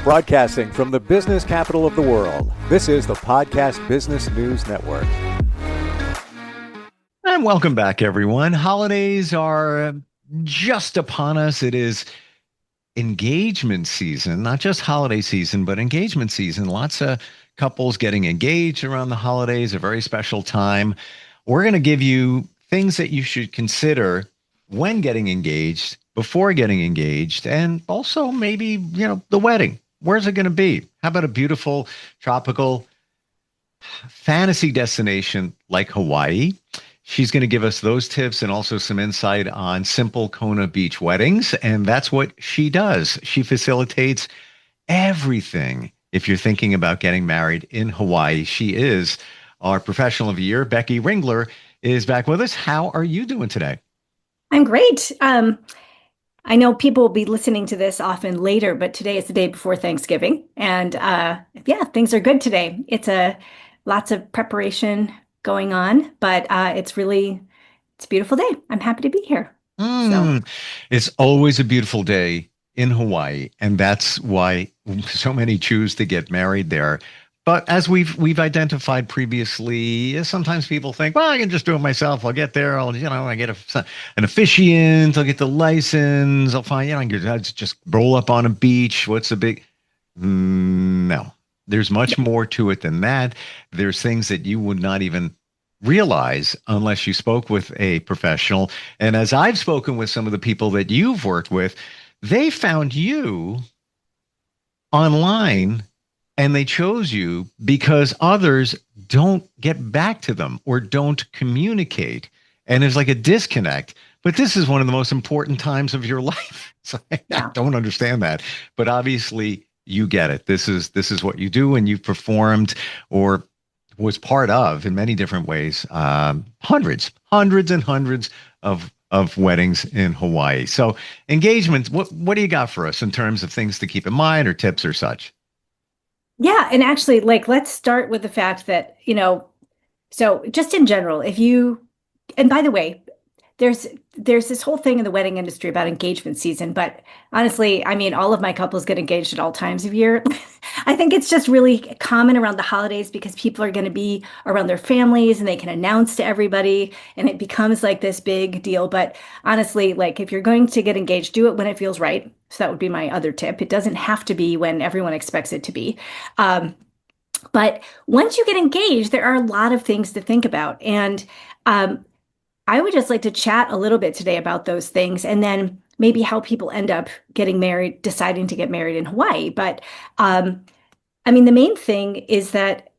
Broadcasting from the business capital of the world, this is the Podcast Business News Network. And welcome back, everyone. Holidays are just upon us. It is engagement season, not just holiday season, but engagement season. Lots of couples getting engaged around the holidays, a very special time. We're going to give you things that you should consider when getting engaged, before getting engaged, and also maybe, the wedding. Where's it going to be? How about a beautiful tropical fantasy destination like Hawaii? She's going to give us those tips and also some insight on simple Kona beach weddings. And that's what she does. She facilitates everything. If you're thinking about getting married in Hawaii, she is our professional of the year. Becky Ringler is back with us. How are you doing today? I'm great. I know people will be listening to this often later, but today is the day before Thanksgiving. And things are good today. It's lots of preparation going on, but it's a beautiful day. I'm happy to be here. It's always a beautiful day in Hawaii, and that's why so many choose to get married there. But as we've identified previously, sometimes people think, well, I can just do it myself. I'll get there. I get an officiant. I'll get the license. I'll find, I'll just roll up on a beach. What's the big? No, there's much more to it than that. There's things that you would not even realize unless you spoke with a professional. And as I've spoken with some of the people that you've worked with, they found you online. And they chose you because others don't get back to them or don't communicate. And there's like a disconnect. But this is one of the most important times of your life. So I don't understand that. But obviously you get it. This is what you do, and you've performed or was part of in many different ways, hundreds and hundreds of weddings in Hawaii. So engagements, what do you got for us in terms of things to keep in mind or tips or such? Yeah. And actually, let's start with the fact that, so just in general, and by the way, there's this whole thing in the wedding industry about engagement season, but honestly, all of my couples get engaged at all times of year. I think it's just really common around the holidays because people are going to be around their families and they can announce to everybody and it becomes like this big deal. But honestly, if you're going to get engaged, do it when it feels right. So that would be my other tip. It doesn't have to be when everyone expects it to be. But once you get engaged, there are a lot of things to think about. And I would just like to chat a little bit today about those things and then maybe how people end up getting married, deciding to get married in Hawaii. But the main thing is that,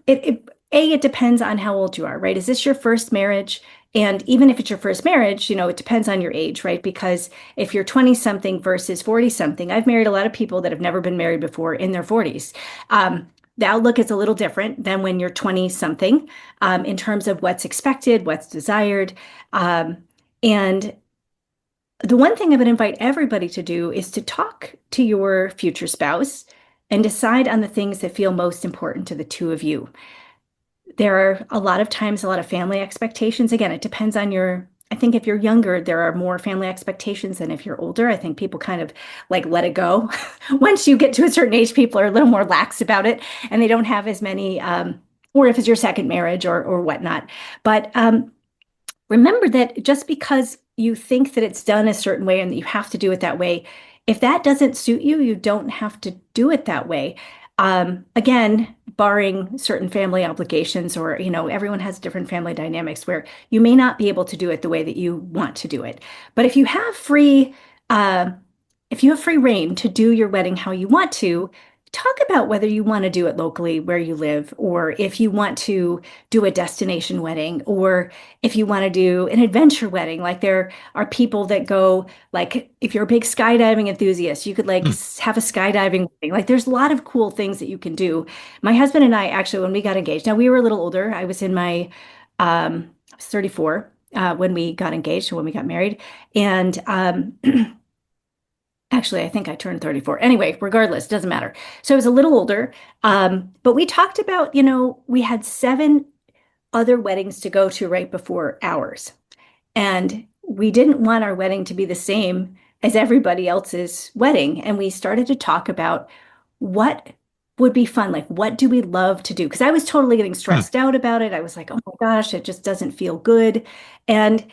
it depends on how old you are, right? Is this your first marriage? And even if it's your first marriage, it depends on your age, right? Because if you're 20 something versus 40 something, I've married a lot of people that have never been married before in their 40s. The outlook is a little different than when you're 20 something in terms of what's expected, what's desired. And the one thing I would invite everybody to do is to talk to your future spouse and decide on the things that feel most important to the two of you. There are a lot of times, a lot of family expectations. Again, it depends on I think if you're younger, there are more family expectations than if you're older. I think people kind of let it go. Once you get to a certain age, people are a little more lax about it and they don't have as many, or if it's your second marriage or whatnot. But remember that just because you think that it's done a certain way and that you have to do it that way, if that doesn't suit you, you don't have to do it that way. Again, barring certain family obligations or, everyone has different family dynamics where you may not be able to do it the way that you want to do it. But if you have free reign to do your wedding how you want to, talk about whether you want to do it locally where you live, or if you want to do a destination wedding, or if you want to do an adventure wedding. There are people that go, if you're a big skydiving enthusiast, you could have a skydiving wedding. There's a lot of cool things that you can do. My husband and I actually, when we got engaged, now we were a little older. I was I was 34 when we got engaged, when we got married. And actually, I think I turned 34. Anyway, regardless, doesn't matter. So I was a little older, but we talked about, we had 7 other weddings to go to right before ours. And we didn't want our wedding to be the same as everybody else's wedding. And we started to talk about what would be fun. Like, what do we love to do? Because I was totally getting Hmm. stressed out about it. I was like, oh my gosh, it just doesn't feel good. And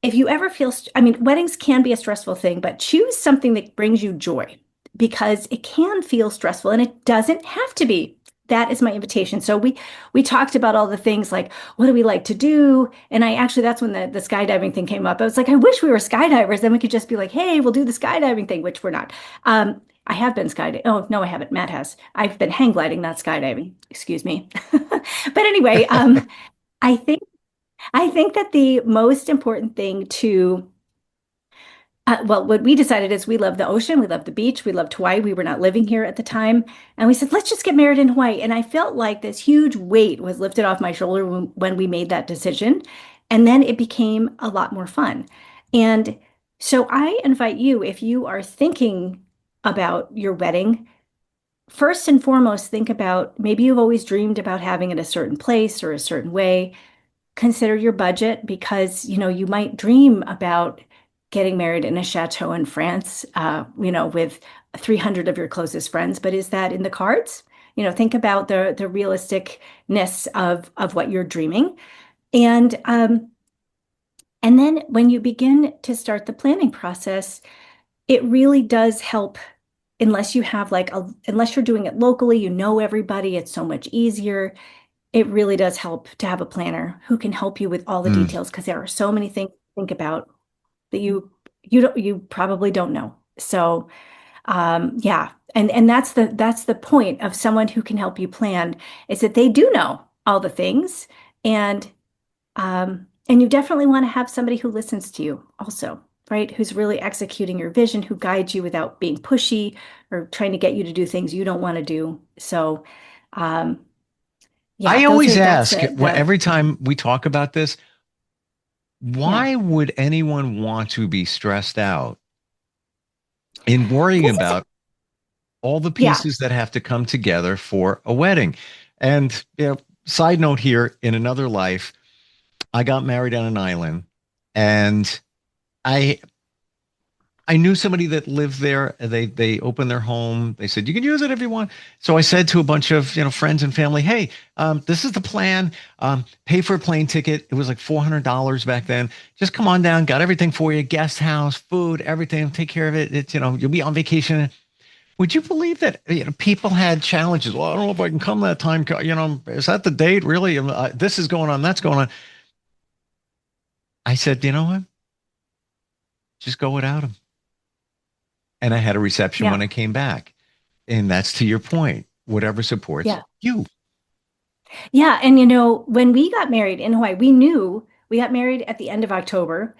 if you ever feel, I mean, weddings can be a stressful thing, but choose something that brings you joy because it can feel stressful and it doesn't have to be. That is my invitation. So we talked about all the things like what do we like to do? And I actually that's when the skydiving thing came up. I was like, I wish we were skydivers. Then we could just be like, hey, we'll do the skydiving thing, which we're not. I have been skydiving. Oh, no, I haven't. Matt has. I've been hang gliding, not skydiving. Excuse me. But anyway, I think I think that the most important thing to, well, what we decided is we love the ocean, we love the beach, we loved Hawaii. We were not living here at the time. And we said, let's just get married in Hawaii. And I felt like this huge weight was lifted off my shoulder when we made that decision. And then it became a lot more fun. And so I invite you, if you are thinking about your wedding, first and foremost, think about maybe you've always dreamed about having it a certain place or a certain way. Consider your budget because you might dream about getting married in a chateau in France, with 300 of your closest friends, but is that in the cards? Think about the realisticness of what you're dreaming, and then when you begin to start the planning process, it really does help. Unless you have unless you're doing it locally, everybody, it's so much easier. It really does help to have a planner who can help you with all the Hmm. details because there are so many things to think about that you probably don't know. So yeah, and that's the point of someone who can help you plan is that they do know all the things, and and you definitely want to have somebody who listens to you also, right? Who's really executing your vision, who guides you without being pushy or trying to get you to do things you don't want to do. So um, yeah, I those always are that's ask the every time we talk about this, yeah. why would anyone want to be stressed out in worrying This is about all the yeah. pieces that have to come together for a wedding? And side note here, in another life, I got married on an island, and I I knew somebody that lived there. They opened their home. They said you can use it if you want. So I said to a bunch of friends and family, "Hey, this is the plan. Pay for a plane ticket. It was like $400 back then. Just come on down. Got everything for you. Guest house, food, everything. Take care of it. It's you'll be on vacation." Would you believe that people had challenges? Well, I don't know if I can come that time. Is that the date? Really? This is going on. That's going on. I said, you know what? Just go without them. And I had a reception when Yeah. I came back. And that's to your point, whatever supports Yeah. you. Yeah. And when we got married in Hawaii, we knew we got married at the end of October.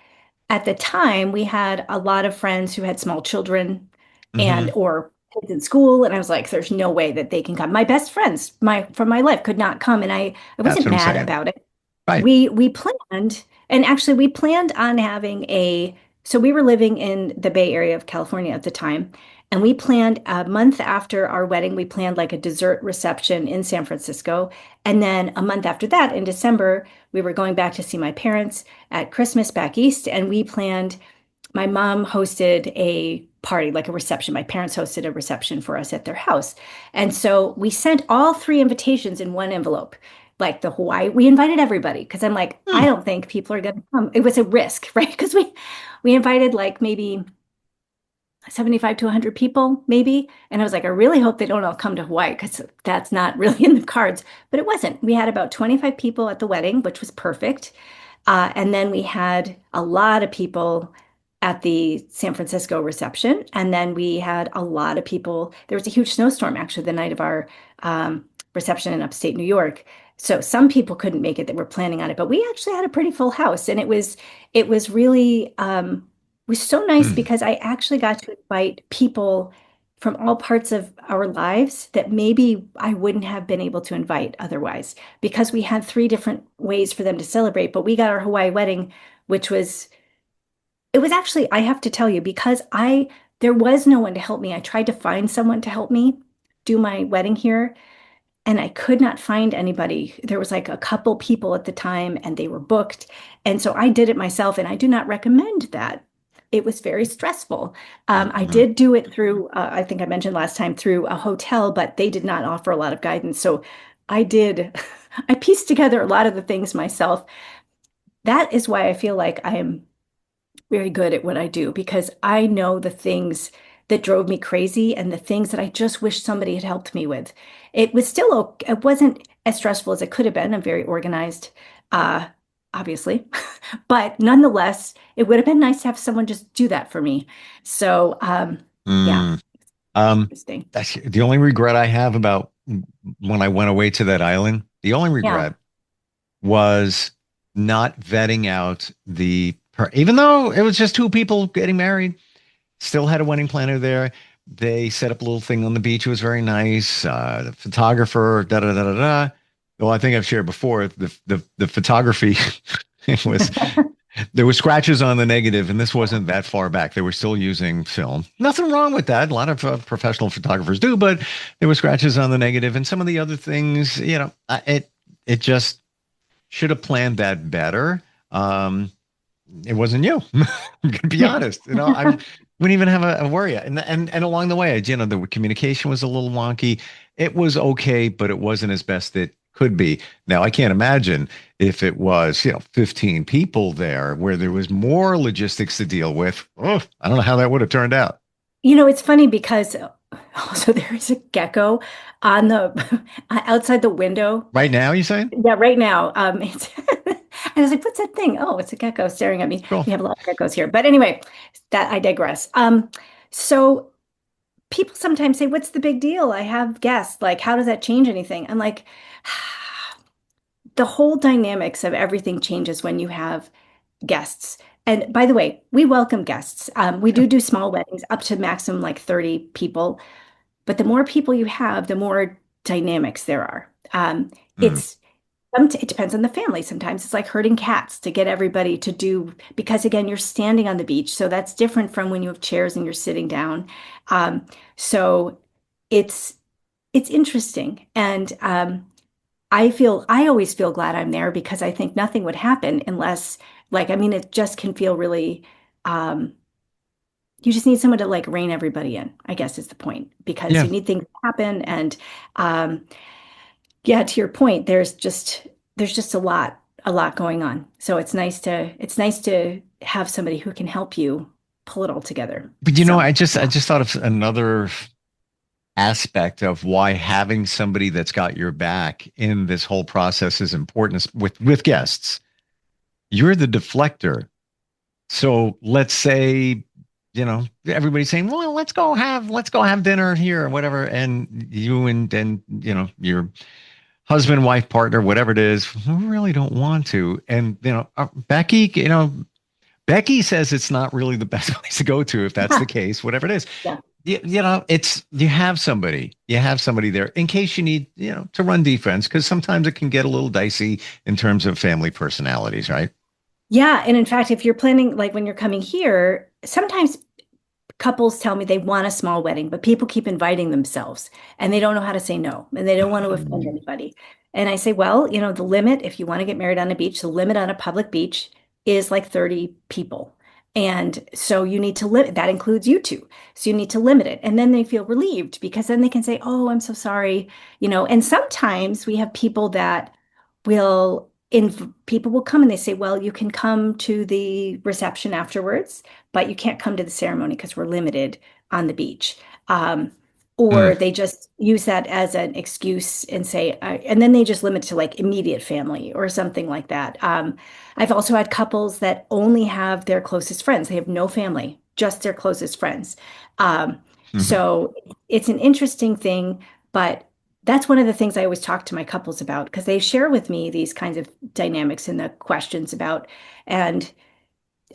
At the time, we had a lot of friends who had small children Hmm. and or kids in school. And I was like, there's no way that they can come. My best friends, from my life could not come. And I That's wasn't what I'm mad saying. about it. Right. We planned, and actually we planned on having so we were living in the Bay Area of California at the time, and we planned a month after our wedding, we planned like a dessert reception in San Francisco. And then a month after that, in December, we were going back to see my parents at Christmas back east, and we planned my mom hosted a party, like a reception. My parents hosted a reception for us at their house. And so we sent all three invitations in one envelope, like the Hawaii. We invited everybody because I'm like, I Hmm. don't think people are going to come. It was a risk, right? Because we invited like maybe 75 to 100 people, maybe. And I was like, I really hope they don't all come to Hawaii because that's not really in the cards. But it wasn't. We had about 25 people at the wedding, which was perfect. And then we had a lot of people at the San Francisco reception. And then we had a lot of people. There was a huge snowstorm actually the night of our reception in upstate New York. So some people couldn't make it that were planning on it, but we actually had a pretty full house. And it was really was so nice Hmm. because I actually got to invite people from all parts of our lives that maybe I wouldn't have been able to invite otherwise because we had three different ways for them to celebrate. But we got our Hawaii wedding, which was, it was actually, I have to tell you, because there was no one to help me. I tried to find someone to help me do my wedding here, and I could not find anybody. There was like a couple people at the time, and they were booked. And so I did it myself, and I do not recommend that. it was very stressful. I Mhm. did do it through, I think I mentioned last time, through a hotel, but they did not offer a lot of guidance. So I did, I pieced together a lot of the things myself. That is why I feel like I am very good at what I do, because I know the things that drove me crazy and the things that I just wish somebody had helped me with. It was still okay. It wasn't as stressful as it could have been. I'm very organized, uh, obviously, but nonetheless, it would have been nice to have someone just do that for me. So, yeah, Mm. Um, interesting. that's the only regret I have about when I went away to that island. The only Yeah. regret was not vetting out even though it was just two people getting married, still had a wedding planner there. They set up a little thing on the beach. It was very nice. The photographer, da da da da da. Well, I think I've shared before the photography. It was there were scratches on the negative, and this wasn't that far back. They were still using film. Nothing wrong with that. A lot of professional photographers do, but there were scratches on the negative, and some of the other things. It just should have planned that better. It wasn't you. I'm gonna be honest. I wouldn't even have a worry. And along the way, the communication was a little wonky. It was okay, but it wasn't as best it could be. Now I can't imagine if it was, 15 people there where there was more logistics to deal with. Oh, I don't know how that would have turned out. It's funny because also there is a gecko on the outside the window. Right now, you saying? Yeah, right now. It's and I was like, what's that thing? Oh, it's a gecko staring at me. Cool. We have a lot of geckos here. But anyway, that I digress. So people sometimes say, what's the big deal? I have guests. Like, how does that change anything? I'm like, the whole dynamics of everything changes when you have guests. And by the way, we welcome guests. We do small weddings up to maximum like 30 people. But the more people you have, the more dynamics there are. Mm. It's it depends on the family. Sometimes it's like herding cats to get everybody to do, because again, you're standing on the beach. So that's different from when you have chairs and you're sitting down. So it's interesting. And I always feel glad I'm there because I think nothing would happen unless, like, I mean, it just can feel really, um, you just need someone to like rein everybody in, I guess is the point, because Yeah. you need things to happen. And yeah, to your point, there's just a lot going on. So it's nice to have somebody who can help you pull it all together. But So I yeah. just thought of another aspect of why having somebody that's got your back in this whole process is important with guests. You're the deflector. So let's say, everybody's saying, well, let's go have dinner here or whatever. And you and your husband, wife, partner, whatever it is, who really don't want to. And, Becky says it's not really the best place to go to if that's the case, whatever it is. Yeah. It's you have somebody there in case you need, to run defense, because sometimes it can get a little dicey in terms of family personalities, right? Yeah, and in fact, if you're planning, like when you're coming here, sometimes couples tell me they want a small wedding, but people keep inviting themselves and they don't know how to say no and they don't want to offend anybody. And I say, well, the limit, if you want to get married on a beach, the limit on a public beach is like 30 people. And so you need to limit that, includes you two. So you need to limit it. And then they feel relieved because then they can say, oh, I'm so sorry. And sometimes we have people that will in people will come and they say, well, you can come to the reception afterwards, but you can't come to the ceremony because we're limited on the beach. Mm. Or they just use that as an excuse and say, and then they just limit to like immediate family or something like that. I've also had couples that only have their closest friends. They have no family, just their closest friends. Um, Mhm. so it's an interesting thing, but that's one of the things I always talk to my couples about because they share with me these kinds of dynamics and the questions about, and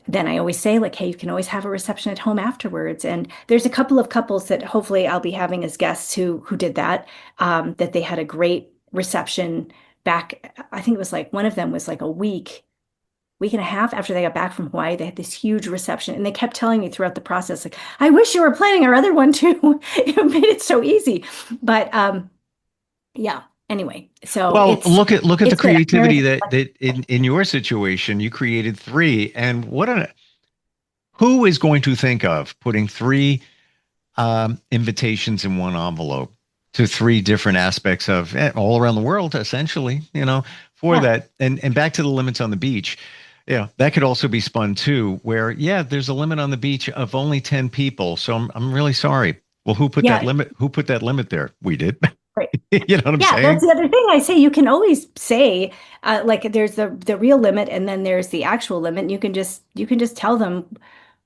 then I always say, like, hey, you can always have a reception at home afterwards. And there's a couple of couples that hopefully I'll be having as guests who did that, that they had a great reception back. I think it was like one of them was like a week and a half after they got back from Hawaii. They had this huge reception, and they kept telling me throughout the process, like, I wish you were planning our other one too. It made it so easy. But yeah, anyway, so Well, look at the it's great. creativity that in your situation you created three, and who is going to think of putting three invitations in one envelope to three different aspects of all around the world, essentially, for Yeah. that. And back to the limits on the beach. Yeah, that could also be spun too, where, yeah, there's a limit on the beach of only 10 people. So I'm really sorry. Well, who put that Yeah. limit? Who put that limit there? We did. Right. You know what I'm Yeah, that's saying? the other thing I say. You can always say, like, there's the real limit, and then there's the actual limit. You can just tell them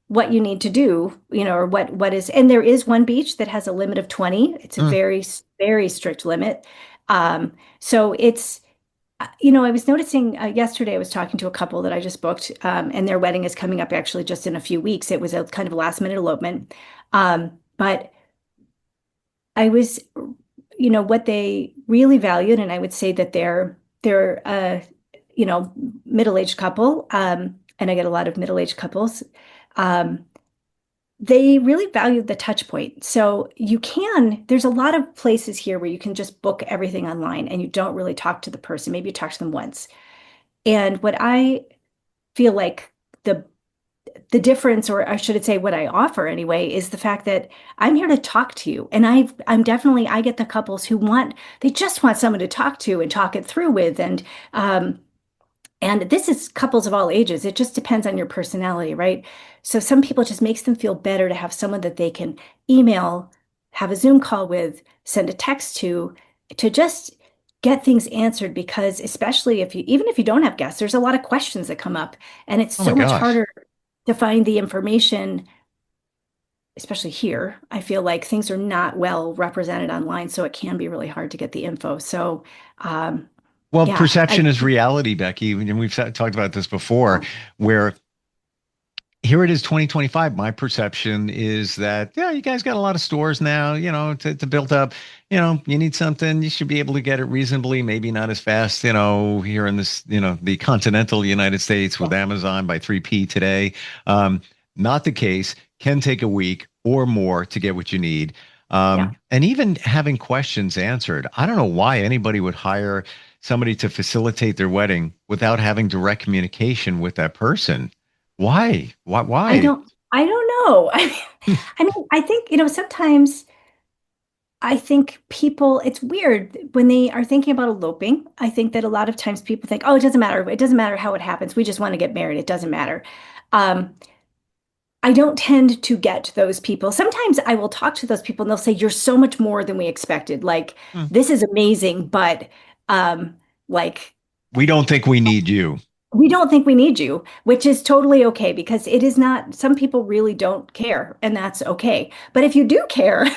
what you need to do, or what is. And there is one beach that has a limit of 20. It's a Mm. very strict limit. So I was noticing yesterday. I was talking to a couple that I just booked, and their wedding is coming up actually just in a few weeks. It was a kind of last minute elopement, but I was what they really valued, and I would say that they're middle-aged couple, and I get a lot of middle-aged couples. Um, they really valued the touch point. So there's a lot of places here where you can just book everything online and you don't really talk to the person. Maybe you talk to them once. And what I feel like the difference, or I should say what I offer anyway, is the fact that I'm here to talk to you. And I get the couples they just want someone to talk to and talk it through with. And this is couples of all ages. It just depends on your personality, right? So some people, it just makes them feel better to have someone that they can email, have a Zoom call with, send a text to just get things answered, because especially even if you don't have guests, there's a lot of questions that come up, and it's Oh my so much gosh. harder to find the information, especially here. I feel like things are not well represented online, so it can be really hard to get the info. So, um, Well, yeah, perception is reality, Becky. And we've talked about this before, where here it is 2025. My perception is that, yeah, you guys got a lot of stores now, to build up. You need something, you should be able to get it reasonably, maybe not as fast, here in this, the continental United States yeah, with Amazon by 3P today. Not the case. Can take a week or more to get what you need. yeah. And even having questions answered. I don't know why anybody would hire somebody to facilitate their wedding without having direct communication with that person. Why? Why? I Why? don't know. I think, sometimes I think people, it's weird when they are thinking about eloping. I think that a lot of times people think, oh, it doesn't matter. It doesn't matter how it happens. We just want to get married. It doesn't matter. Um, I don't tend to get those people. Sometimes I will talk to those people and they'll say, you're so much more than we expected. Like, Hmm. this is amazing, but like, We don't think we need you. we don't think we need you, which is totally okay, because it is not, some people really don't care, and that's okay. But if you do care,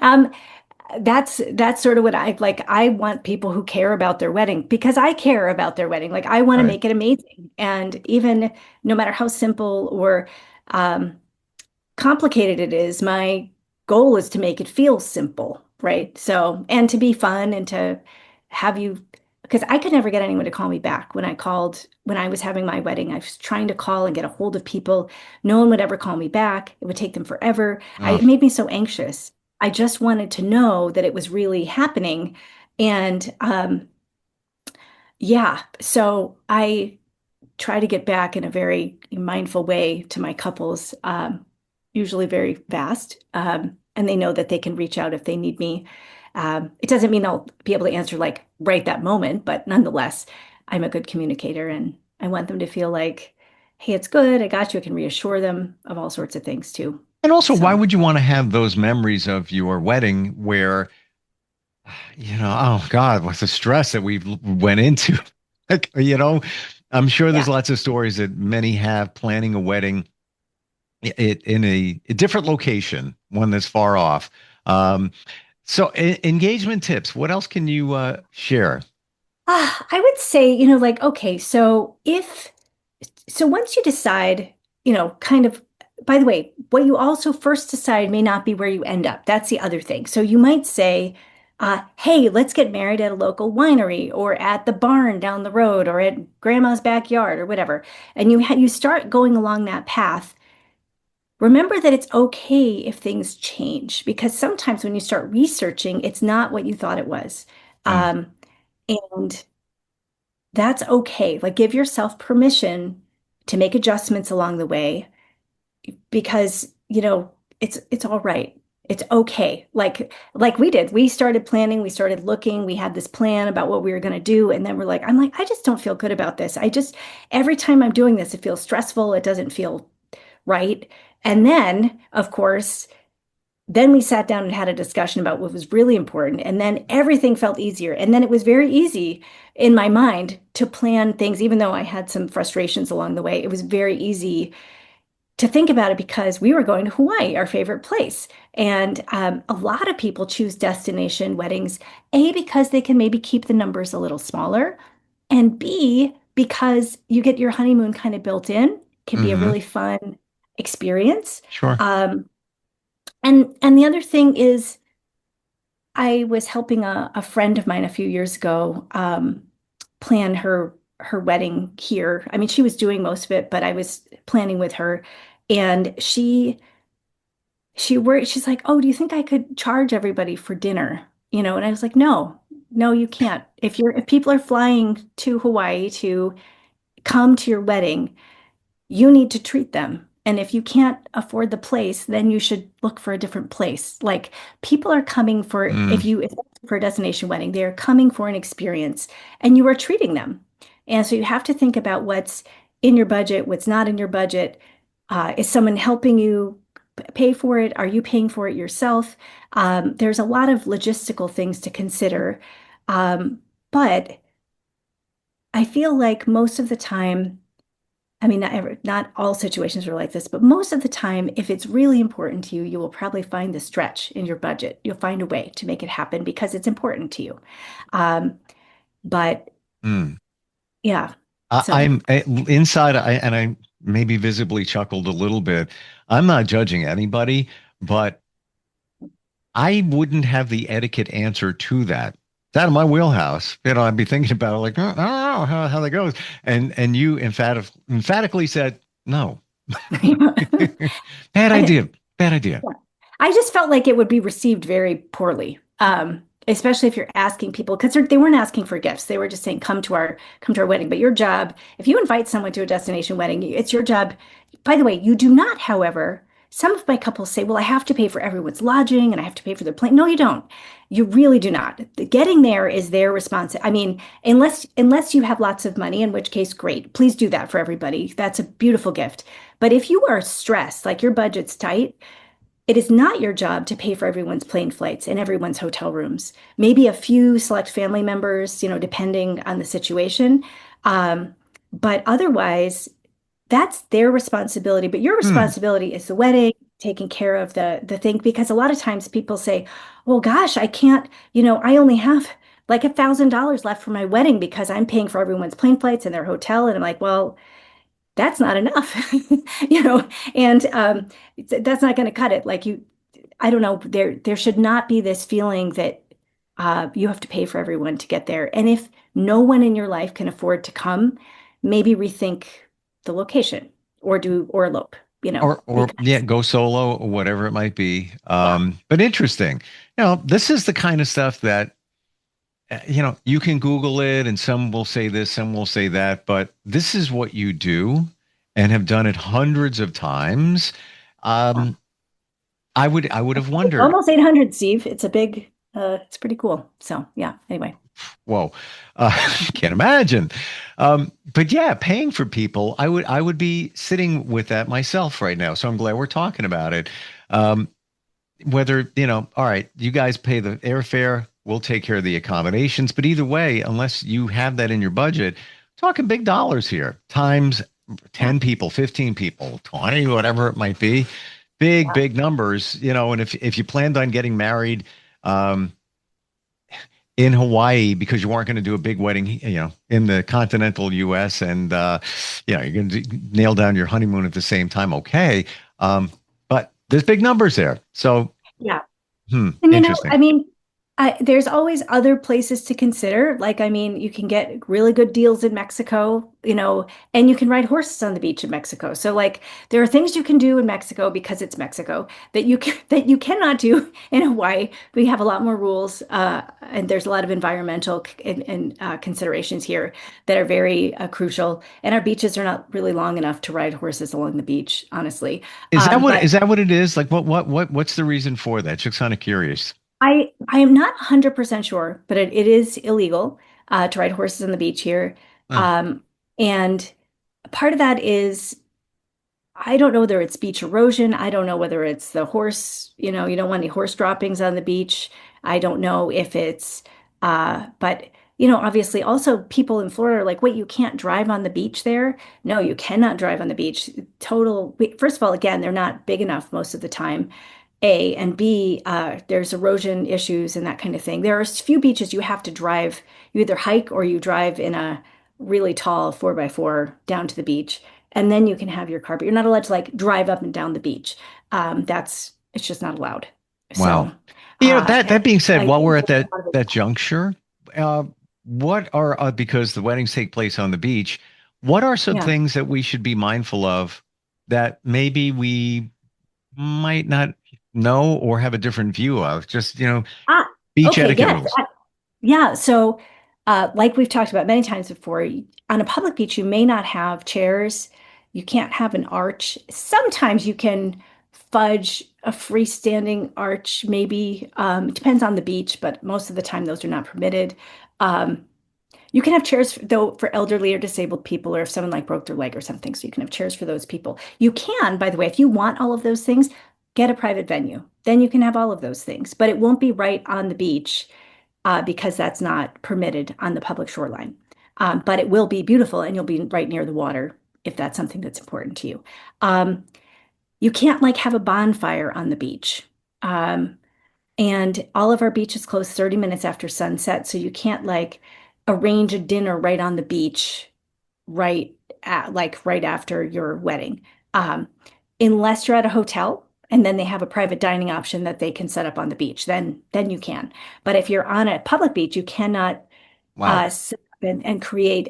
um, that's sort of what I like. I want people who care about their wedding, because I care about their wedding. Like, I want to Right. make it amazing. And even no matter how simple or um, complicated it is, my goal is to make it feel simple, right? So, and to be fun, and to have you, because I could never get anyone to call me back when I was having my wedding. I was trying to call and get a hold of people. No one would ever call me back. It would take them forever. Oh, It made me so anxious. I just wanted to know that it was really happening. And yeah, so I try to get back in a very mindful way to my couples, usually very fast. And they know that they can reach out if they need me. It doesn't mean I'll be able to answer like right that moment, but nonetheless, I'm a good communicator, and I want them to feel like, hey, it's good. I got you. I can reassure them of all sorts of things too. and also, why So, would you want to have those memories of your wedding where, oh God, what's the stress that we've went into? Like, I'm sure yeah. there's lots of stories that many have planning a wedding in a different location, one that's far off. Um, so engagement tips. What else can you share? I would say, like, okay, so once you decide, kind of, by the way, what you also first decide may not be where you end up. That's the other thing. So you might say, hey, let's get married at a local winery, or at the barn down the road, or at grandma's backyard, or whatever. And you start going along that path. Remember that it's okay if things change, because sometimes when you start researching, it's not what you thought it was. Mm. Um, and that's okay. Like, give yourself permission to make adjustments along the way. because, it's all right. It's okay. Like we did. We started planning, we started looking, we had this plan about what we were going to do. And then I'm like, I just don't feel good about this. Every time I'm doing this, it feels stressful. It doesn't feel right. And then, of course, then we sat down and had a discussion about what was really important. And then everything felt easier. And then it was very easy in my mind to plan things, even though I had some frustrations along the way. It was very easy to think about it because we were going to Hawaii, our favorite place. And a lot of people choose destination weddings, A, because they can maybe keep the numbers a little smaller, and B, because you get your honeymoon kind of built in. It can be a really fun experience. Sure. And the other thing is, I was helping a friend of mine a few years ago plan her wedding here. I mean, she was doing most of it, but I was planning with her, and she's like, "Oh, do you think I could charge everybody for dinner?" And I was like, "No, no, you can't. If people are flying to Hawaii to come to your wedding, you need to treat them. And if you can't afford the place, then you should look for a different place." Like, people are coming for, if for a destination wedding, they're coming for an experience, and you are treating them. And so you have to think about what's in your budget, what's not in your budget. Is someone helping you pay for it? Are you paying for it yourself? There's a lot of logistical things to consider. But I feel like most of the time, I mean, not all situations are like this, but most of the time, if it's really important to you, you will probably find the stretch in your budget. You'll find a way to make it happen because it's important to you. But yeah. I'm inside, and I maybe visibly chuckled a little bit. I'm not judging anybody, but I wouldn't have the etiquette answer to that. It's out of my wheelhouse. I'd be thinking about it like, I don't know how that goes. And you emphatically said, no. Bad idea. Bad idea. Yeah. I just felt like it would be received very poorly. Especially if you're asking people, because they weren't asking for gifts. They were just saying, come to our wedding. But your job, if you invite someone to a destination wedding, it's your job. By the way, you do not, however, some of my couples say, well, I have to pay for everyone's lodging and I have to pay for their plane. No, you don't. You really do not. Getting there is their responsibility. I mean, unless you have lots of money, in which case, great. Please do that for everybody. That's a beautiful gift. But if you are stressed, like your budget's tight, it is not your job to pay for everyone's plane flights and everyone's hotel rooms. Maybe a few select family members, depending on the situation. But otherwise, that's their responsibility. But your responsibility is the wedding, taking care of the thing. Because a lot of times people say, well, gosh, I can't, I only have like $1,000 left for my wedding because I'm paying for everyone's plane flights and their hotel. And I'm like, well, that's not enough, and that's not going to cut it. I don't know, there should not be this feeling that you have to pay for everyone to get there. And if no one in your life can afford to come, maybe rethink the location or elope, or go solo or whatever it might be. But interesting, this is the kind of stuff that, you can Google it and some will say this, some will say that, but this is what you do and have done it hundreds of times. I would have wondered. Almost 800, Steve. It's it's pretty cool. So yeah, anyway. Whoa. Can't imagine. But yeah, paying for people, I would be sitting with that myself right now. So I'm glad we're talking about it. Whether, all right, you guys pay the airfare, we'll take care of the accommodations. But either way, unless you have that in your budget, talking big dollars here, times 10 people, 15 people, 20, whatever it might be, big numbers, and if you planned on getting married in Hawaii because you weren't going to do a big wedding, in the continental US and, you're going to nail down your honeymoon at the same time. Okay. But there's big numbers there. So, yeah. Interesting. I mean, There's always other places to consider. Like, I mean, you can get really good deals in Mexico, and you can ride horses on the beach in Mexico. So, like, there are things you can do in Mexico because it's Mexico that you cannot do in Hawaii. We have a lot more rules, and there's a lot of environmental and considerations here that are very crucial. And our beaches are not really long enough to ride horses along the beach, honestly. But Is that what it is? Like what's the reason for that? Just kind of curious. I am not 100% sure, but it is illegal to ride horses on the beach here. Huh. And part of that is I don't know whether it's beach erosion. I don't know whether it's the horse, you don't want any horse droppings on the beach. I don't know if it's, but obviously also people in Florida are like, wait, you can't drive on the beach there? No, you cannot drive on the beach. First of all, again, they're not big enough most of the time. A and B, there's erosion issues and that kind of thing. There are a few beaches you have to drive. You either hike or you drive in a really tall 4x4 down to the beach, and then you can have your car. But you're not allowed to like drive up and down the beach. It's just not allowed. So, Wow. That being said, I while think we're at that's that part of it. that juncture, uh, what are because the weddings take place on the beach, what are some Yeah. things that we should be mindful of that maybe we might not know or have a different view of? Just, Ah, beach okay. etiquette Yes. rules. Yeah. So, like we've talked about many times before, on a public beach, you may not have chairs. You can't have an arch. Sometimes you can fudge a freestanding arch, maybe. It depends on the beach, but most of the time, those are not permitted. Um, you can have chairs, though, for elderly or disabled people, or if someone like broke their leg or something. So you can have chairs for those people. You can, by the way, if you want all of those things, get a private venue. Then you can have all of those things, but it won't be right on the beach because that's not permitted on the public shoreline. But it will be beautiful and you'll be right near the water if that's something that's important to you. Um, you can't like have a bonfire on the beach. Um, and all of our beaches close 30 minutes after sunset. So you can't like arrange a dinner right on the beach, right after your wedding. Um, Unless you're at a hotel and then they have a private dining option that they can set up on the beach, then you can. But if you're on a public beach, you cannot Wow. set up and create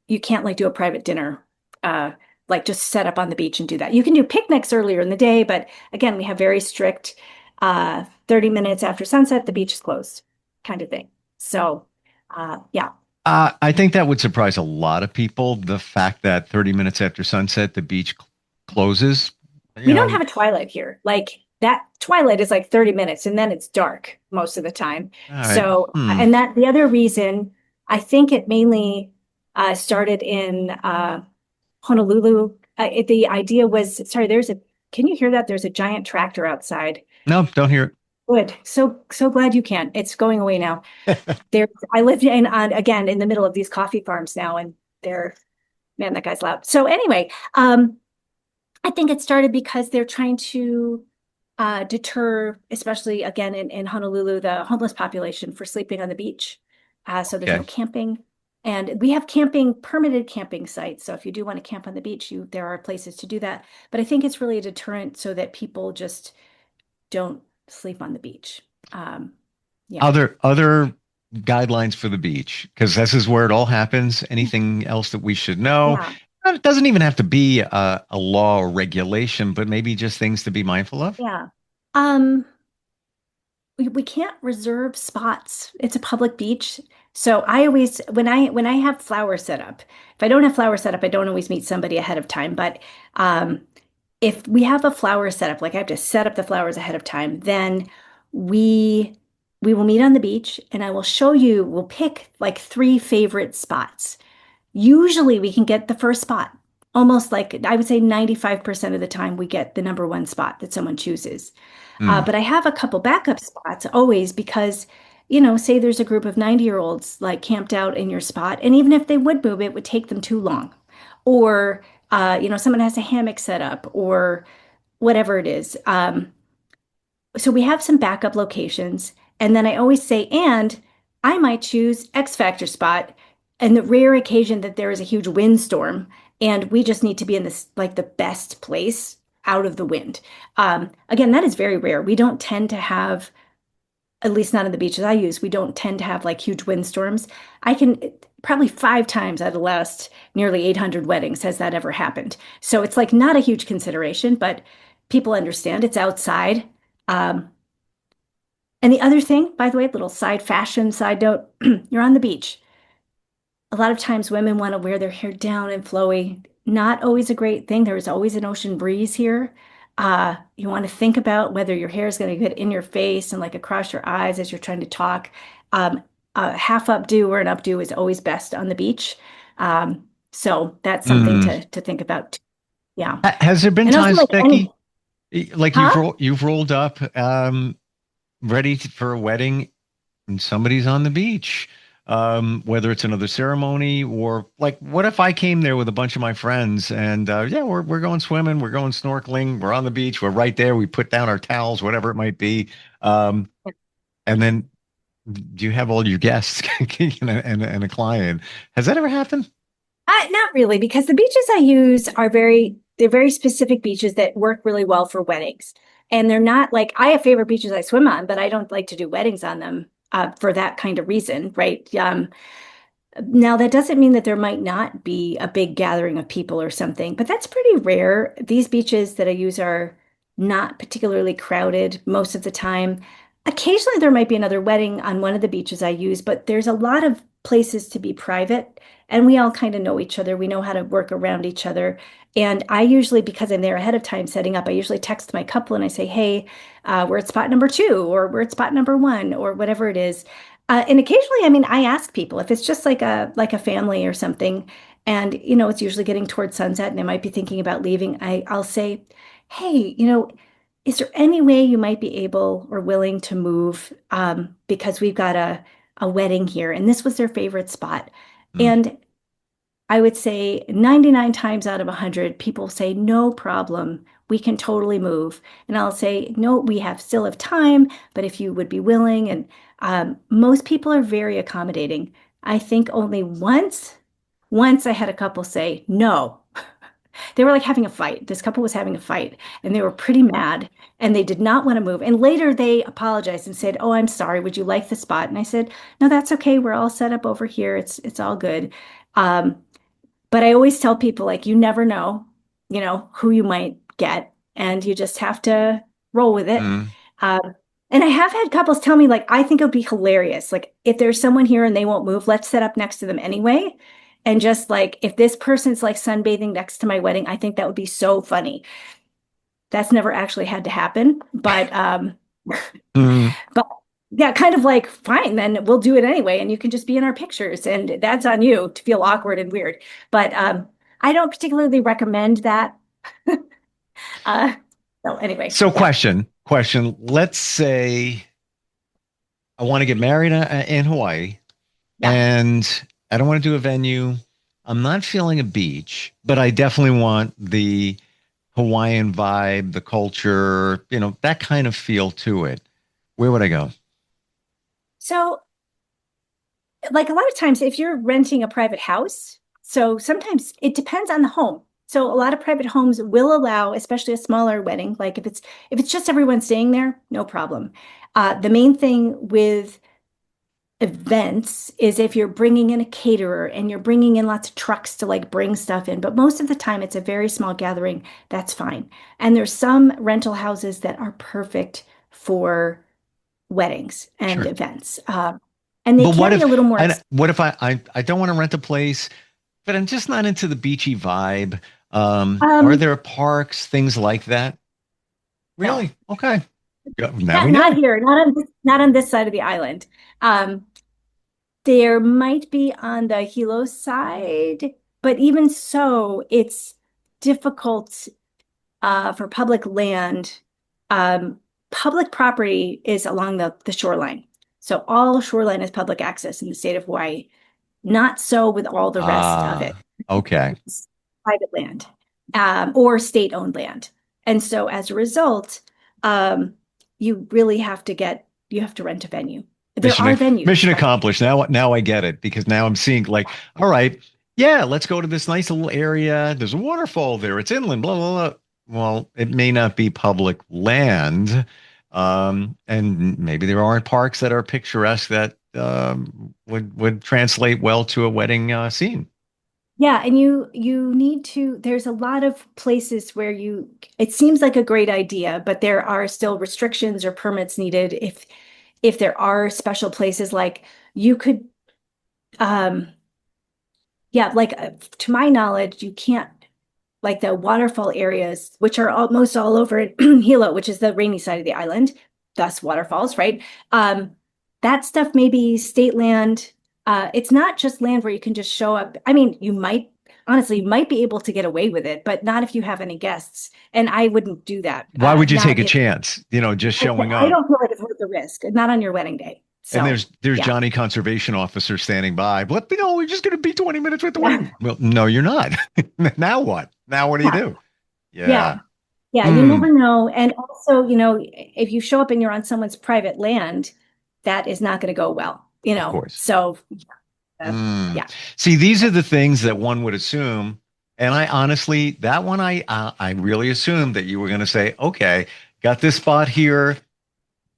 you can't like do a private dinner, like just set up on the beach and do that. You can do picnics earlier in the day, but again, we have very strict 30 minutes after sunset, the beach is closed kind of thing. So yeah. I think that would surprise a lot of people, the fact that 30 minutes after sunset, the beach closes. We don't You have a twilight here. Like that twilight is like 30 minutes and then it's dark most of the time. all right. So, Hmm. and that the other reason, I think it mainly started in Honolulu. The idea was, sorry, can you hear that? There's a giant tractor outside. No, don't hear Good. So glad you can. It's going away now. I live again in the middle of these coffee farms now, and man, that guy's loud. So anyway, I think it started because they're trying to deter, especially again in Honolulu, the homeless population for sleeping on the beach. So there's no Okay. camping. And we have permitted camping sites. So if you do want to camp on the beach, there are places to do that. But I think it's really a deterrent so that people just don't sleep on the beach. Yeah. Other guidelines for the beach, because this is where it all happens. Anything else that we should know? Yeah. It doesn't even have to be a law or regulation, but maybe just things to be mindful of. Yeah. Um, we can't reserve spots. It's a public beach. So I always when I have flowers set up, if I don't have flowers set up, I don't always meet somebody ahead of time. But um, if we have a flower set up, like I have to set up the flowers ahead of time, then we we will meet on the beach and we'll pick like three favorite spots. Usually we can get the first spot. Almost like I would say 95% of the time we get the number one spot that someone chooses. Hmm. But I have a couple backup spots always because, say there's a group of 90-year-olds like camped out in your spot, and even if they would move, it would take them too long. Or, someone has a hammock set up or whatever it is. So we have some backup locations. And then I always say, and I might choose X Factor spot and the rare occasion that there is a huge windstorm and we just need to be in this like the best place out of the wind. Again, that is very rare. We don't tend to have at least not on the beaches I use, we don't tend to have like huge windstorms. I can probably 5 times out of the last nearly 800 weddings has that ever happened. So it's like not a huge consideration, but people understand it's outside. Um, and the other thing, by the way, little side note, you're on the beach. A lot of times women want to wear their hair down and flowy. Not always a great thing. There is always an ocean breeze here. You want to think about whether your hair is going to get in your face and like across your eyes as you're trying to talk. A half updo or an updo is always best on the beach. So that's something to think about. Yeah. Has there been And also times, like Becky, like huh? you've rolled up ready for a wedding and somebody's on the beach, whether it's another ceremony or like, what if I came there with a bunch of my friends and yeah, we're going swimming, we're going snorkeling, we're on the beach, we're right there, we put down our towels, whatever it might be, and then do you have all your guests and a client? Has that ever happened? Not really, because the beaches I use are they're very specific beaches that work really well for weddings. And they're not like, I have favorite beaches I swim on, but I don't like to do weddings on them for that kind of reason, right? Now, that doesn't mean that there might not be a big gathering of people or something, but that's pretty rare. These beaches that I use are not particularly crowded most of the time. Occasionally, there might be another wedding on one of the beaches I use, but there's a lot of places to be private, and we all kind of know each other. We know how to work around each other. And I usually, because I'm there ahead of time setting up, I usually text my couple and I say, hey, we're at spot number 2, or we're at spot number 1, or whatever it is. And occasionally, I mean, I ask people if it's just like a family or something, and it's usually getting towards sunset, and they might be thinking about leaving. I'll say, "Hey, is there any way you might be able or willing to move? Because we've got a wedding here, and this was their favorite spot." Mm. And I would say 99 times out of 100, people say, no problem. We can totally move. And I'll say, no, we still have time, but if you would be willing. And most people are very accommodating. I think only once I had a couple say no. They were like having a fight. This couple was having a fight and they were pretty mad and they did not want to move. And later they apologized and said, "Oh, I'm sorry. Would you like the spot?" And I said, "No, that's okay. We're all set up over here. It's all good." Um, but I always tell people like you never know, who you might get, and you just have to roll with it. Mm. Um, and I have had couples tell me like I think it would be hilarious. Like if there's someone here and they won't move, let's set up next to them anyway. And just like if this person's like sunbathing next to my wedding, I think that would be so funny. That's never actually had to happen, Mm. but yeah, kind of like, fine, then we'll do it anyway. And you can just be in our pictures and that's on you to feel awkward and weird. But I don't particularly recommend that. uh, so anyway, So yeah, question. Let's say I want to get married in Hawaii yeah. and I don't want to do a venue. I'm not feeling a beach, but I definitely want the Hawaiian vibe, the culture, that kind of feel to it. Where would I go? So like a lot of times if you're renting a private house, so sometimes it depends on the home. So a lot of private homes will allow, especially a smaller wedding, like if it's just everyone staying there, no problem. The main thing with events is if you're bringing in a caterer and you're bringing in lots of trucks to like bring stuff in, but most of the time it's a very small gathering, that's fine. And there's some rental houses that are perfect for weddings and Sure. events. And they But what can be if a little more what if I don't want to rent a place, but I'm just not into the beachy vibe? Are um there parks, things like that? no, Really? Okay. Now not we not know. here, not on this side of the island. Um there might be on the Hilo side, but even so, it's difficult for public land. Um, Public property is along the shoreline. So all shoreline is public access in the state of Hawaii. Not so with all the rest of it. Ah, okay. It's private land or state-owned land. And so as a result, um, you really you have to rent a venue. There are venues, Mission but accomplished. Now I get it because now I'm seeing like, all right, yeah, let's go to this nice little area. There's a waterfall there. It's inland, blah, blah, blah. Well, it may not be public land. And maybe there aren't parks that are picturesque that would translate well to a wedding scene. Yeah, and you need to, there's a lot of places where it seems like a great idea, but there are still restrictions or permits needed if there are special places like you could yeah, like to my knowledge, you can't like the waterfall areas, which are almost all over Hilo, which is the rainy side of the island, thus waterfalls, right? That stuff may be state land. It's not just land where you can just show up. I mean, honestly, you might be able to get away with it, but not if you have any guests. And I wouldn't do that. Why would you Not take a if chance, just showing I up? don't feel like it's worth the risk, not on your wedding day. And So there's yeah. Johnny Conservation Officer standing by. But we're just going to be 20 minutes with the wedding. Well, no, you're not. Now what? Now what do you do? Yeah. Yeah. You never know. And also, if you show up and you're on someone's private land, that is not going to go well, Of course. So yeah. See, these are the things that one would assume. And I honestly, that one, I really assumed that you were going to say, okay, got this spot here,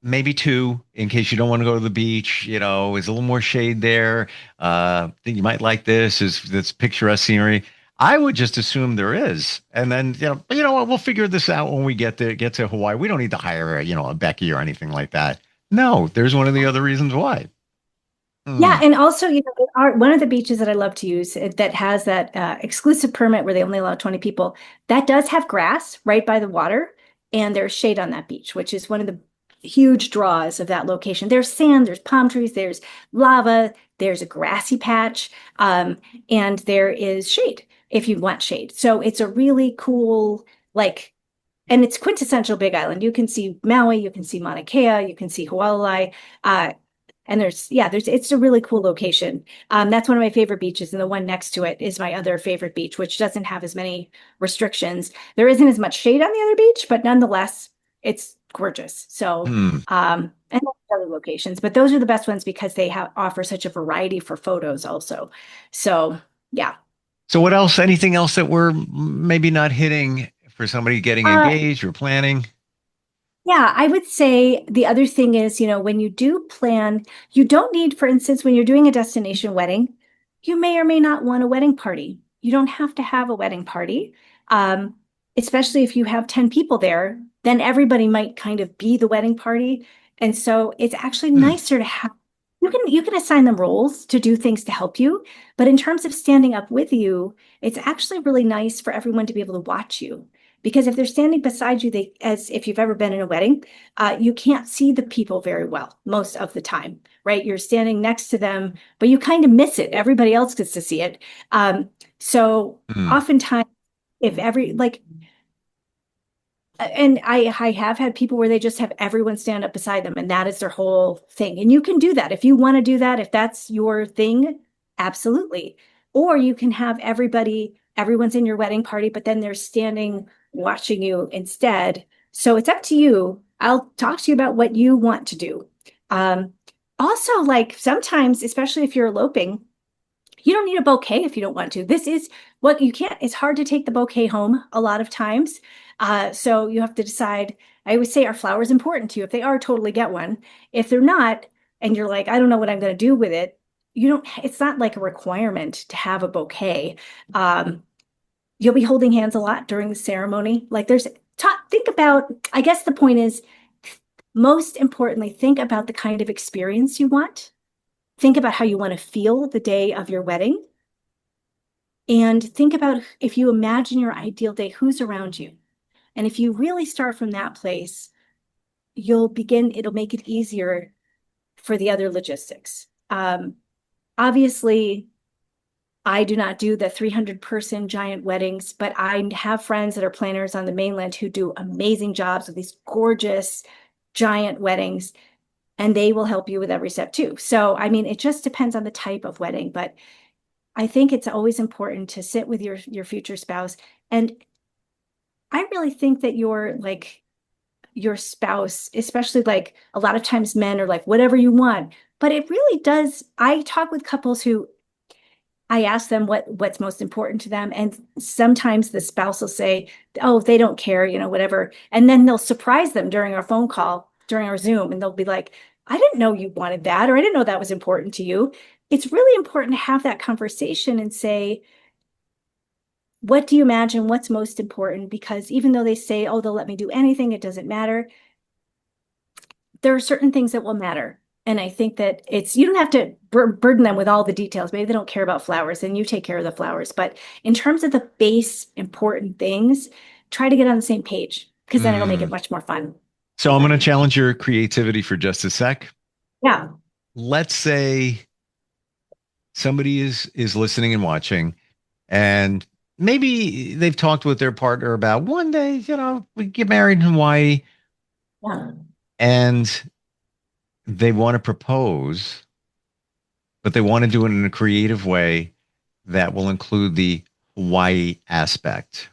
maybe two, in case you don't want to go to the beach, is a little more shade there. Think you might like this picturesque scenery. I would just assume there is. And then, but you know what, we'll figure this out when we get to Hawaii. We don't need to hire a Becky or anything like that. No, there's one of the other reasons why. Yeah, and also, one of the beaches that I love to use that has that exclusive permit where they only allow 20 people, that does have grass right by the water, and there's shade on that beach, which is one of the huge draws of that location. There's sand, there's palm trees, there's lava, there's a grassy patch, and there is shade if you want shade. So it's a really cool, and it's quintessential Big Island. You can see Maui, you can see Mauna Kea, you can see Hualalai, and it's a really cool location. That's one of my favorite beaches, and the one next to it is my other favorite beach, which doesn't have as many restrictions. There isn't as much shade on the other beach, but nonetheless, it's gorgeous. So, and other locations, but those are the best ones because they offer such a variety for photos also. So, yeah. So what else? Anything else that we're maybe not hitting for somebody getting engaged or planning? Yeah, I would say the other thing is, when you do plan, you don't need, for instance, when you're doing a destination wedding, you may or may not want a wedding party. You don't have to have a wedding party, especially if you have 10 people there, then everybody might kind of be the wedding party. And so it's actually nicer to have, you can assign them roles to do things to help you. But in terms of standing up with you, it's actually really nice for everyone to be able to watch you. Because if they're standing beside you, as if you've ever been in a wedding, you can't see the people very well most of the time, right? You're standing next to them, but you kind of miss it. Everybody else gets to see it. So oftentimes, and I have had people where they just have everyone stand up beside them, and that is their whole thing. And you can do that if you want to do that, if that's your thing, absolutely. Or you can have everyone's in your wedding party, but then they're standing watching you instead. So it's up to you. I'll talk to you about what you want to do. Also, sometimes, especially if you're eloping, you don't need a bouquet if you don't want to. This is what you can't. It's hard to take the bouquet home a lot of times. So you have to decide. I always say, are flowers important to you? If they are, totally get one. If they're not, and you're like, I don't know what I'm going to do with it, it's not like a requirement to have a bouquet. You'll be holding hands a lot during the ceremony. Think about, I guess the point is, most importantly, think about the kind of experience you want. Think about how you want to feel the day of your wedding. And think about, if you imagine your ideal day, who's around you. And if you really start from that place, it'll make it easier for the other logistics. Obviously, I do not do the 300-person giant weddings, but I have friends that are planners on the mainland who do amazing jobs with these gorgeous giant weddings, and they will help you with every step too. So, I mean, it just depends on the type of wedding, but I think it's always important to sit with your future spouse. And I really think that your spouse, especially a lot of times men are like, whatever you want, but it really does. I talk with couples who I ask them what's most important to them. And sometimes the spouse will say, oh, they don't care, whatever. And then they'll surprise them during our phone call during our Zoom, and they'll be like, I didn't know you wanted that, or I didn't know that was important to you. It's really important to have that conversation and say, what do you imagine? What's most important? Because even though they say, oh, they'll let me do anything, it doesn't matter. There are certain things that will matter. And I think that you don't have to burden them with all the details. Maybe they don't care about flowers and you take care of the flowers. But in terms of the base important things, try to get on the same page, because then it'll make it much more fun. So I'm going to challenge your creativity for just a sec. Yeah. Let's say somebody is listening and watching, and maybe they've talked with their partner about one day, we get married in Hawaii, Yeah. and they want to propose, but they want to do it in a creative way that will include the Hawaii aspect.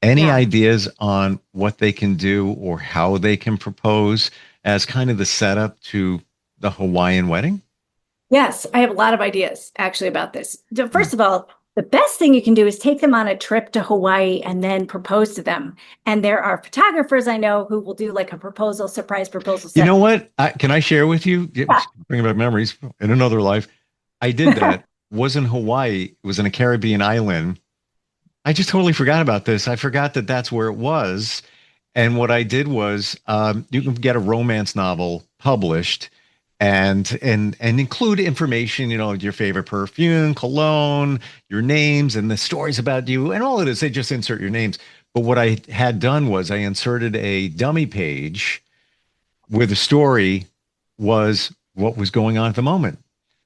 Any ideas on what they can do or how they can propose as kind of the setup to the Hawaiian wedding? Yes, I have a lot of ideas actually about this. First of all, the best thing you can do is take them on a trip to Hawaii and then propose to them. And there are photographers I know who will do like a surprise proposal set. You know what? Can I share with you? Yeah. Bring back memories in another life. I did that. Was in Hawaii. It was in a Caribbean island. I just totally forgot about this. I forgot that that's where it was. And what I did was, you can get a romance novel published and include information, your favorite perfume, cologne, your names, and the stories about you, and all it is, they just insert your names. But what I had done was I inserted a dummy page where the story was what was going on at the moment.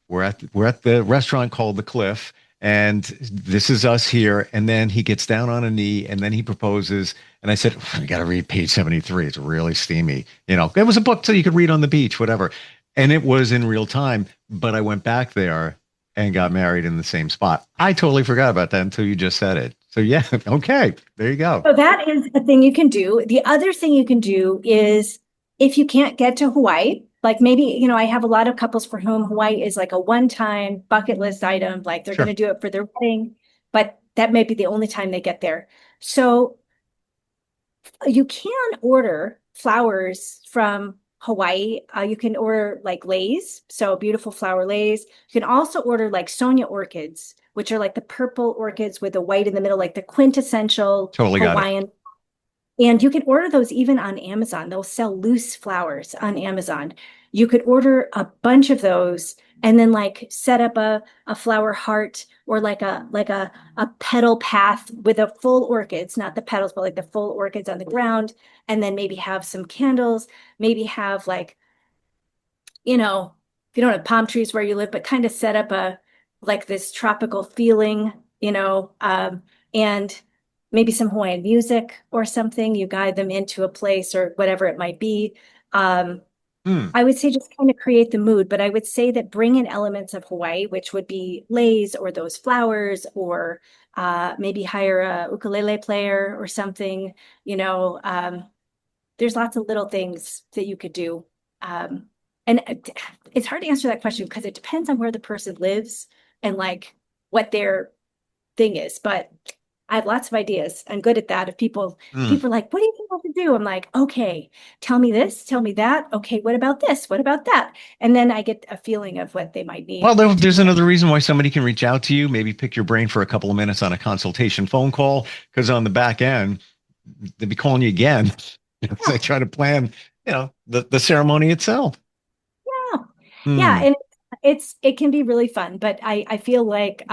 We're at the restaurant called The Cliff, and this is us here. And then he gets down on a knee, and then he proposes. And I said, "You got to read page 73. It's really steamy." It was a book so you could read on the beach, whatever. And it was in real time. But I went back there and got married in the same spot. I totally forgot about that until you just said it. So yeah, okay, there you go. So that is a thing you can do. The other thing you can do is, if you can't get to Hawaii, like maybe, I have a lot of couples for whom Hawaii is like a one-time bucket list item, like they're Sure. going to do it for their wedding, but that may be the only time they get there. So you can order flowers from Hawaii. You can order like leis, so beautiful flower leis. You can also order like Sonia orchids, which are like the purple orchids with the white in the middle, like the quintessential Totally got it. Hawaiian. And you can order those even on Amazon. They'll sell loose flowers on Amazon. You could order a bunch of those and then like set up a flower heart, or like a petal path with a full orchids, not the petals, but like the full orchids on the ground. And then maybe have some candles, maybe have like, if you don't have palm trees where you live, but kind of set up like this tropical feeling, and maybe some Hawaiian music or something. You guide them into a place or whatever it might be. I would say just kind of create the mood, but I would say that bring in elements of Hawaii, which would be leis or those flowers, or maybe hire a ukulele player or something. There's lots of little things that you could do. And it's hard to answer that question because it depends on where the person lives and like what their thing is. But I have lots of ideas. I'm good at that. If people are like, what do you think I should do? I'm like, okay, tell me this, tell me that. Okay, what about this? What about that? And then I get a feeling of what they might need. Well, there's another reason why somebody can reach out to you, maybe pick your brain for a couple of minutes on a consultation phone call, because on the back end, they'll be calling you again. They try to plan, the ceremony itself. Yeah. And it can be really fun, but I feel like,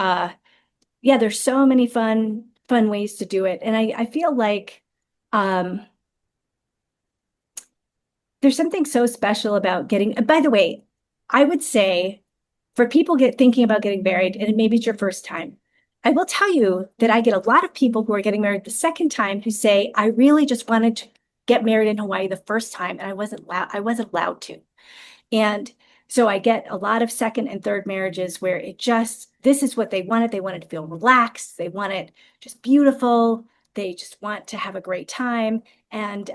there's so many fun ways to do it. And I feel like, there's something so special about by the way, I would say for people thinking about getting married, and maybe it's your first time, I will tell you that I get a lot of people who are getting married the second time who say, I really just wanted to get married in Hawaii the first time, and I wasn't allowed to. And so I get a lot of second and third marriages where this is what they wanted. They wanted to feel relaxed. They want it just beautiful. They just want to have a great time. And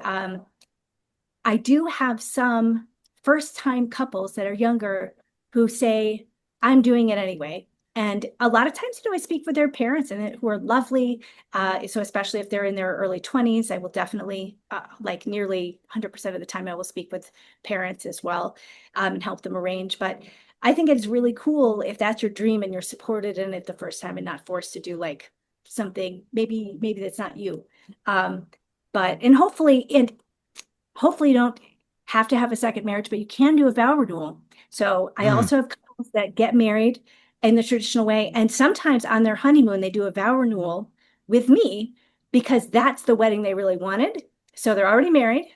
I do have some first-time couples that are younger who say, I'm doing it anyway. And a lot of times, I speak with their parents and who are lovely. So especially if they're in their early 20s, I will definitely, like nearly 100% of the time, I will speak with parents as well, and help them arrange. But I think it's really cool if that's your dream and you're supported in it the first time and not forced to do like something, maybe that's not you. And hopefully you don't have to have a second marriage, but you can do a vow renewal. So I also have couples that get married in the traditional way. And sometimes on their honeymoon, they do a vow renewal with me because that's the wedding they really wanted. So they're already married.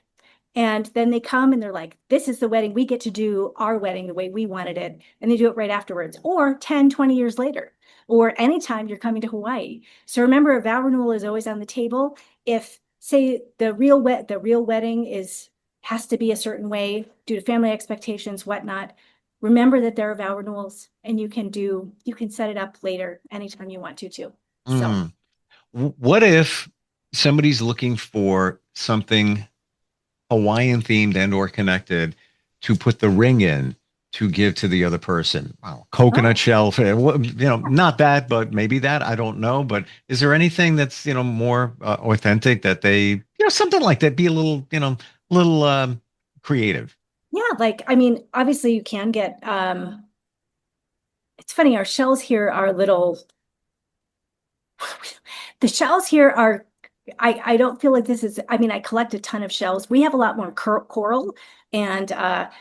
And then they come and they're like, this is the wedding. We get to do our wedding the way we wanted it. And they do it right afterwards, or 10, 20 years later, or anytime you're coming to Hawaii. So remember, a vow renewal is always on the table. If, say, the real wedding has to be a certain way due to family expectations, whatnot, remember that there are vow renewals, and you can set it up later anytime you want to too. So what if somebody's looking for something Hawaiian themed and or connected to put the ring in to give to the other person? Wow. Coconut shell, not that, but maybe that, I don't know. But is there anything that's, more authentic that they, something like that, be a little, creative? Yeah. Obviously you can get, it's funny, our shells here are the shells here are, I don't feel like this is, I collect a ton of shells. We have a lot more coral, and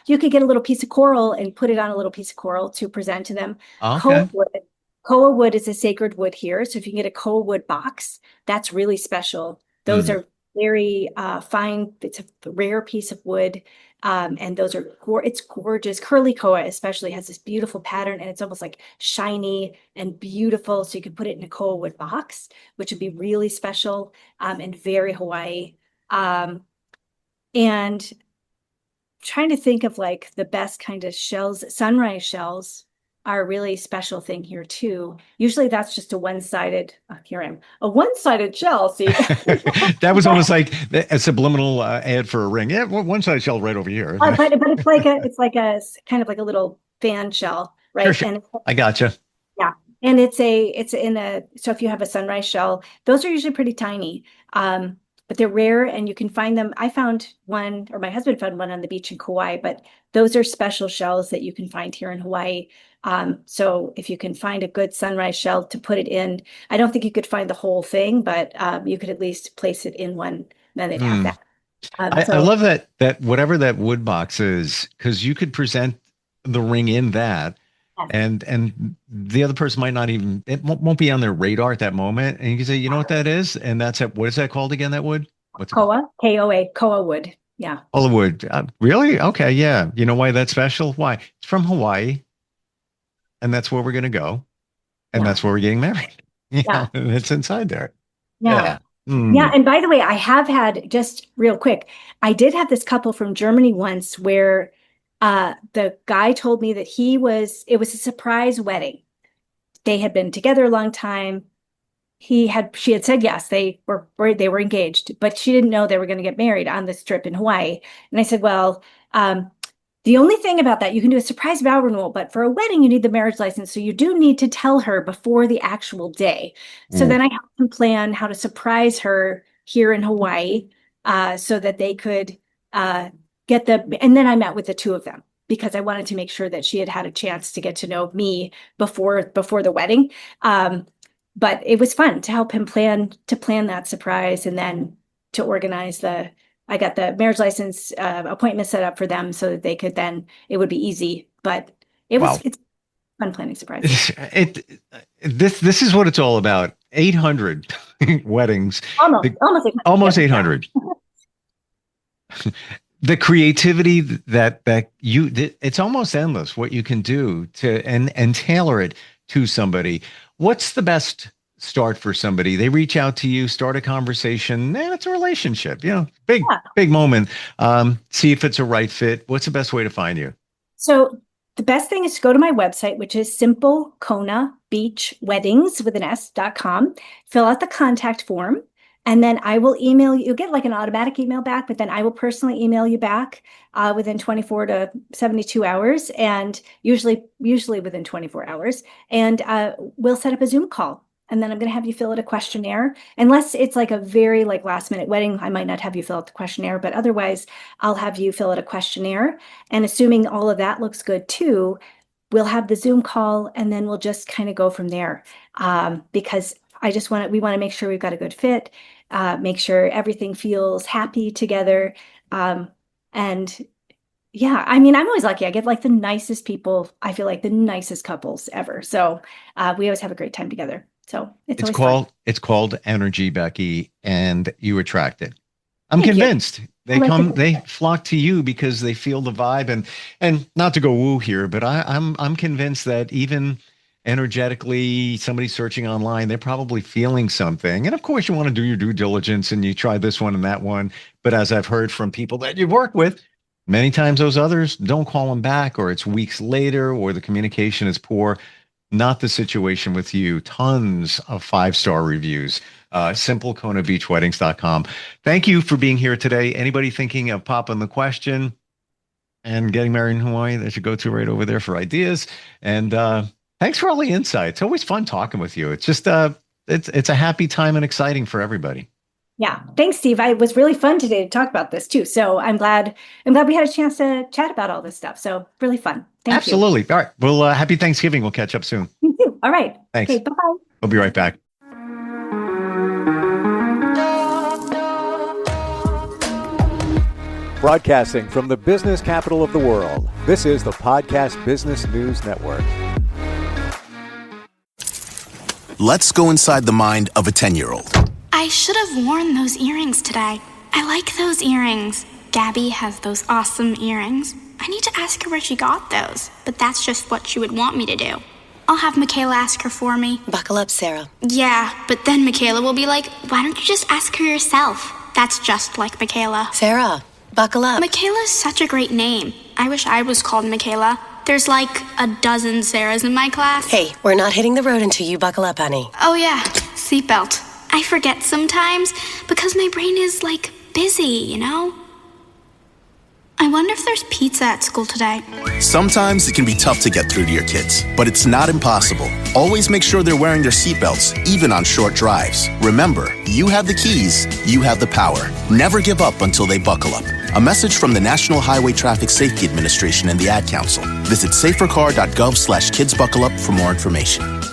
you could get a little piece of coral and put it on a little piece of coral to present to them. Okay. Koa wood is a sacred wood here. So if you can get a koa wood box, that's really special. Those are very fine. It's a rare piece of wood. And those are, it's gorgeous. Curly koa especially has this beautiful pattern, and it's almost like shiny and beautiful. So you can put it in a koa wood box, which would be really special, and very Hawaii. And trying to think of like the best kind of shells. Sunrise shells are a really special thing here too. Usually that's just a one-sided, here I am, a one-sided shell. See, that was almost like a subliminal ad for a ring. Yeah, one-sided shell right over here. but it's like a kind of like a little fan shell, right? Sure. And I gotcha. Yeah, and so if you have a sunrise shell, those are usually pretty tiny. But they're rare and you can find them. I found one, or my husband found one on the beach in Kauai, but those are special shells that you can find here in Hawaii. So if you can find a good sunrise shell to put it in, I don't think you could find the whole thing, but you could at least place it in one, then they'd have that. I love that whatever that wood box is, because you could present the ring in that. And the other person might not even, it won't be on their radar at that moment. And you can say, you know what that is? And what is that called again, that wood? What's it Koa, K-O-A, koa wood. Yeah. Koa wood. Really? Okay. Yeah. You know why that's special? Why? It's from Hawaii. And that's where we're going to go. And that's where we're getting married. Yeah. It's inside there. Yeah. Yeah. And by the way, I have had, just real quick, I did have this couple from Germany once where the guy told me that it was a surprise wedding. They had been together a long time. She had said yes, they were engaged, but she didn't know they were going to get married on this trip in Hawaii. And I said, well, the only thing about that, you can do a surprise vow renewal, but for a wedding, you need the marriage license. So you do need to tell her before the actual day. So then I helped them plan how to surprise her here in Hawaii, so that they could and then I met with the two of them because I wanted to make sure that she had a chance to get to know me before the wedding. But it was fun to help him plan that surprise, and then to organize I got the marriage license appointment set up for them so that they could it would be easy. But it's fun planning surprises. This is what it's all about. 800 weddings. Almost 800. The creativity it's almost endless what you can do and tailor it to somebody. What's the best start for somebody? They reach out to you, start a conversation, and it's a relationship, big moment. See if it's a right fit. What's the best way to find you? So the best thing is to go to my website, which is simplekonabeachweddings.com. Fill out the contact form. And then I will email you. You'll get like an automatic email back, but then I will personally email you back within 24 to 72 hours, and usually within 24 hours. And we'll set up a Zoom call. And then I'm going to have you fill out a questionnaire. Unless it's like a very like last minute wedding, I might not have you fill out the questionnaire, but otherwise I'll have you fill out a questionnaire. And assuming all of that looks good too, we'll have the Zoom call, and then we'll just kind of go from there. Because we want to make sure we've got a good fit, make sure everything feels happy together. And yeah, I mean, I'm always lucky. I get like the nicest people. I feel like the nicest couples ever. So we always have a great time together. So it's called energy, Becky, and you attract it. I'm Thank convinced you. they flock to you because they feel the vibe, and not to go woo here, but I'm convinced that even energetically, somebody searching online, they're probably feeling something. And of course, you want to do your due diligence and you try this one and that one. But as I've heard from people that you've worked with, many times those others don't call them back, or it's weeks later, or the communication is poor. Not the situation with you. Tons of 5-star reviews. SimpleKonaBeachWeddings.com. Thank you for being here today. Anybody thinking of popping the question and getting married in Hawaii, they should go to right over there for ideas. And thanks for all the insight. It's always fun talking with you. It's just it's a happy time and exciting for everybody. Yeah. Thanks, Steve. It was really fun today to talk about this too. So I'm glad we had a chance to chat about all this stuff. So really fun. Thank Absolutely. You. All right. Well, happy Thanksgiving. We'll catch up soon. You too. All right. Thanks. Okay. Bye-bye. We'll be right back. Broadcasting from the business capital of the world, this is the Podcast Business News Network. Let's go inside the mind of a 10-year-old. I should have worn those earrings today. I like those earrings. Gabby has those awesome earrings. I need to ask her where she got those, but that's just what she would want me to do. I'll have Michaela ask her for me. Buckle up, Sarah. Yeah, but then Michaela will be like, why don't you just ask her yourself? That's just like Michaela. Sarah, buckle up. Michaela's such a great name. I wish I was called Michaela. There's like a dozen Sarahs in my class. Hey, we're not hitting the road until you buckle up, honey. Oh yeah, seatbelt. I forget sometimes because my brain is like busy, you know? I wonder if there's pizza at school today. Sometimes it can be tough to get through to your kids, but it's not impossible. Always make sure they're wearing their seatbelts, even on short drives. Remember, you have the keys, you have the power. Never give up until they buckle up. A message from the National Highway Traffic Safety Administration and the Ad Council. Visit safercar.gov/kidsbuckleup for more information.